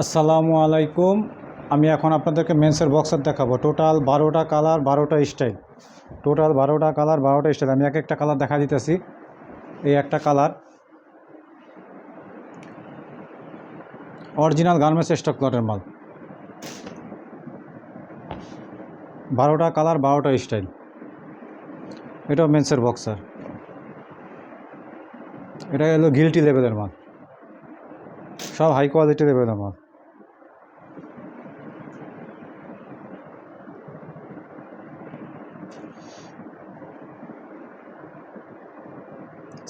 আসসালামু আলাইকুম। আমি এখন আপনাদেরকে মেন্সের বক্সার দেখাবো। টোটাল 12টা কালার, 12টা স্টাইল। টোটাল 12টা কালার, 12টা স্টাইল। আমি এক একটা কালার দেখা দিতেছি। এই একটা কালার অরিজিনাল গার্মেন্টস স্টক লটের মাল। 12টা কালার, 12টা স্টাইল। এটাও মেন্সের বক্সার। এটা হলো গিল্টি লেভেলের মাল, সব হাই কোয়ালিটি লেভেলের মাল।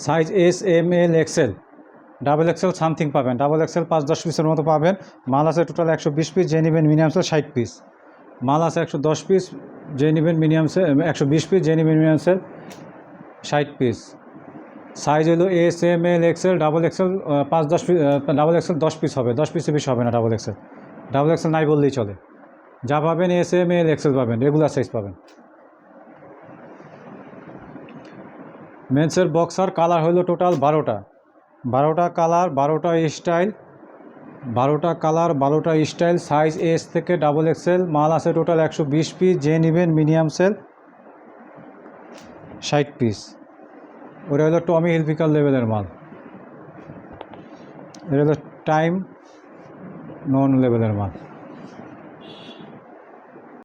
Size S, M, L, XL, double Excel something পাবেন। ডাবল এক্সেল 5-10 পিসের মতো পাবেন। মাল আছে টোটাল 120 পিস, যে নেবেন মিনিমাম 60 পিস। মাল আছে 110 পিস, যে নেবেন মিনিমাম 120 পিস, যে নেবেন মিনিমাম 60 পিস। সাইজ হলো S, M, L, XL, double XL 5-10 piece. Double XL 10 piece হবে, 10 পিসের বেশি হবে না। ডাবল এক্সেল, ডাবল এক্সেল নাই বললেই চলে। যা পাবেন এস, এম, এল, এক্সেল পাবেন, রেগুলার সাইজ পাবেন। মেন্সের বক্সার কালার হলো টোটাল 12টা। 12টা কালার, 12টা স্টাইল। 12টা কালার, 12টা স্টাইল। সাইজ এস থেকে ডাবল এক্সেল। মাল আছে টোটাল 120 পিস, যে নেবেন মিনিমাম 60 পিস। ওটা হলো টমি হিলফিকার লেভেলের মাল। এটা হলো টাইম নন লেভেলের মাল।